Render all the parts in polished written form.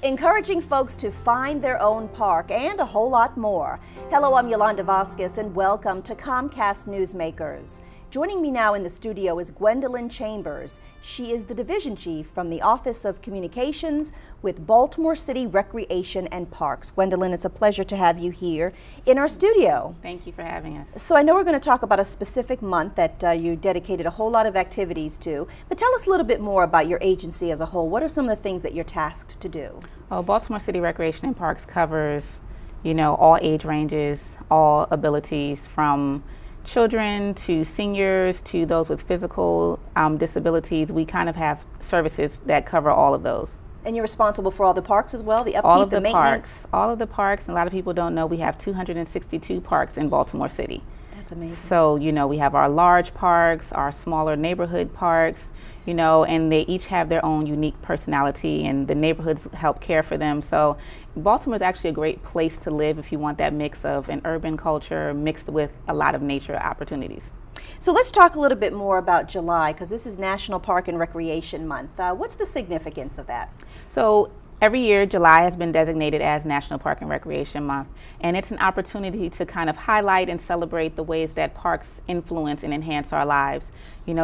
encouraging folks to find their own park and a whole lot more. Hello, I'm Yolanda Vasquez and welcome to Comcast Newsmakers. Joining me now in the studio is Gwendolyn Chambers. She is the division chief from the Office of Communications with Baltimore City Recreation and Parks. Gwendolyn, it's a pleasure to have you here in our studio. Thank you for having us. So I know we're going to talk about a specific month that you dedicated a whole lot of activities to, but tell us a little bit more about your agency as a whole. What are some of the things that you're tasked to do? Well, Baltimore City Recreation and Parks covers, all age ranges, all abilities, from children to seniors to those with physical disabilities. We kind of have services that cover all of those. And you're responsible for all the parks as well, the upkeep, all of the maintenance? All of the parks, and a lot of people don't know we have 262 parks in Baltimore City. That's amazing. So, we have our large parks, our smaller neighborhood parks, and they each have their own unique personality, and the neighborhoods help care for them. So Baltimore is actually a great place to live if you want that mix of an urban culture mixed with a lot of nature opportunities. So let's talk a little bit more about July, because this is National Park and Recreation Month. What's the significance of that? So every year, July has been designated as National Park and Recreation Month, and it's an opportunity to kind of highlight and celebrate the ways that parks influence and enhance our lives.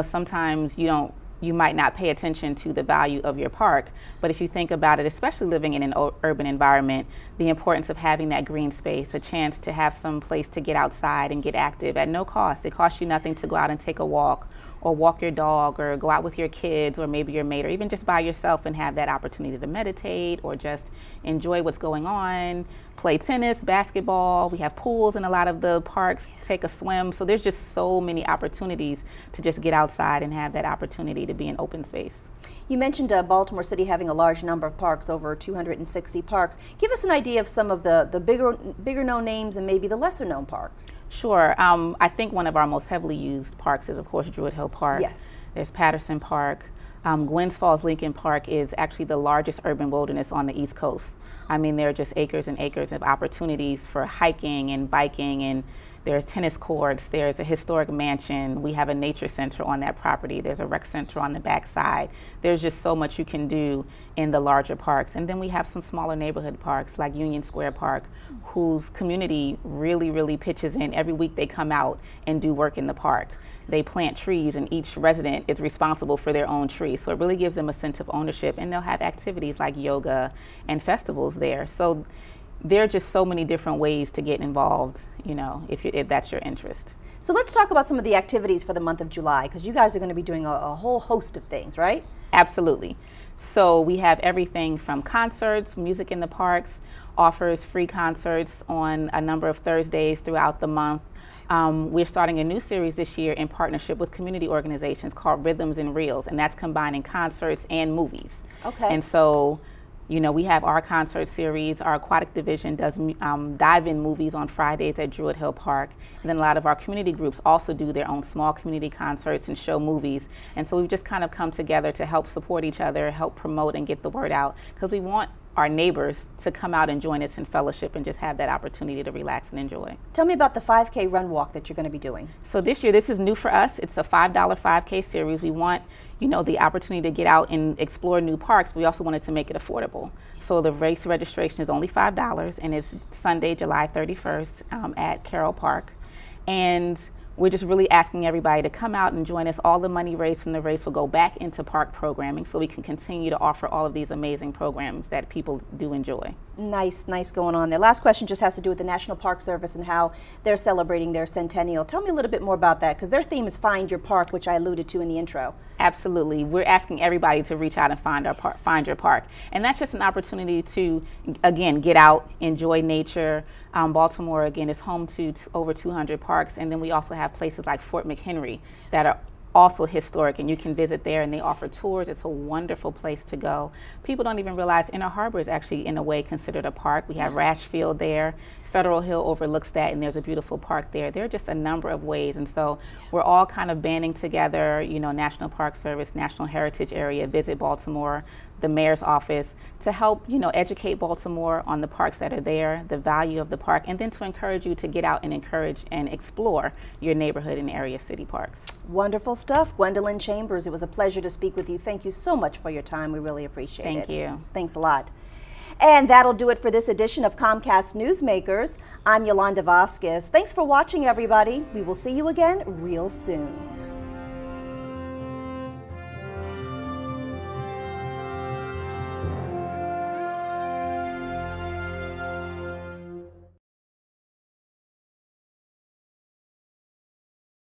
Sometimes you might not pay attention to the value of your park, but if you think about it, especially living in an urban environment, the importance of having that green space, a chance to have some place to get outside and get active at no cost. It costs you nothing to go out and take a walk, or walk your dog, or go out with your kids, or maybe your mate, or even just by yourself and have that opportunity to meditate or just enjoy what's going on, play tennis, basketball. We have pools in a lot of the parks, take a swim. So there's just so many opportunities to just get outside and have that opportunity to be in open space. You mentioned Baltimore City having a large number of parks, over 260 parks. Give us an idea of some of the bigger known names and maybe the lesser known parks. Sure. I think one of our most heavily used parks is, of course, Druid Hill Park. Yes. There's Patterson Park. Gwynns Falls Lincoln Park is actually the largest urban wilderness on the East Coast. There are just acres and acres of opportunities for hiking and biking, and there's tennis courts, there's a historic mansion, we have a nature center on that property, there's a rec center on the back side. There's just so much you can do in the larger parks. And then we have some smaller neighborhood parks like Union Square Park, whose community really pitches in. Every week they come out and do work in the park. They plant trees, and each resident is responsible for their own tree. So it really gives them a sense of ownership, and they'll have activities like yoga and festivals there. So there are just so many different ways to get involved, if that's your interest. So let's talk about some of the activities for the month of July, because you guys are going to be doing a whole host of things, right? Absolutely. So we have everything from concerts, music in the parks, offers free concerts on a number of Thursdays throughout the month. We're starting a new series this year in partnership with community organizations called Rhythms and Reels, and that's combining concerts and movies. Okay. And so, we have our concert series. Our aquatic division does dive-in movies on Fridays at Druid Hill Park. And then a lot of our community groups also do their own small community concerts and show movies. And so we've just kind of come together to help support each other, help promote and get the word out, because we want our neighbors to come out and join us in fellowship and just have that opportunity to relax and enjoy. Tell me about the 5K run walk that you're going to be doing. So this year, this is new for us. It's a $5 5K series. We want, the opportunity to get out and explore new parks. We also wanted to make it affordable. So the race registration is only $5, and it's Sunday, July 31st at Carroll Park. And we're just really asking everybody to come out and join us. All the money raised from the race will go back into park programming, so we can continue to offer all of these amazing programs that people do enjoy. Nice going on there. Last question just has to do with the National Park Service and how they're celebrating their centennial. Tell me a little bit more about that, because their theme is Find Your Park, which I alluded to in the intro. Absolutely. We're asking everybody to reach out and find your park. And that's just an opportunity to, again, get out, enjoy nature. Baltimore, again, is home to over 200 parks, and then we also have places like Fort McHenry that are also historic, and you can visit there, and they offer tours. It's a wonderful place to go. People don't even realize Inner Harbor is actually, in a way, considered a park. We have Rashfield there. Federal Hill overlooks that, and there's a beautiful park there. There are just a number of ways, and so we're all kind of banding together, National Park Service, National Heritage Area, Visit Baltimore, the mayor's office, to help, educate Baltimore on the parks that are there, the value of the park, and then to encourage you to get out and encourage and explore your neighborhood and area city parks. Wonderful stuff. Gwendolyn Chambers, it was a pleasure to speak with you. Thank you so much for your time. We really appreciate it. Thank you. Thanks a lot. And that'll do it for this edition of Comcast Newsmakers. I'm Yolanda Vasquez. Thanks for watching, everybody. We will see you again real soon.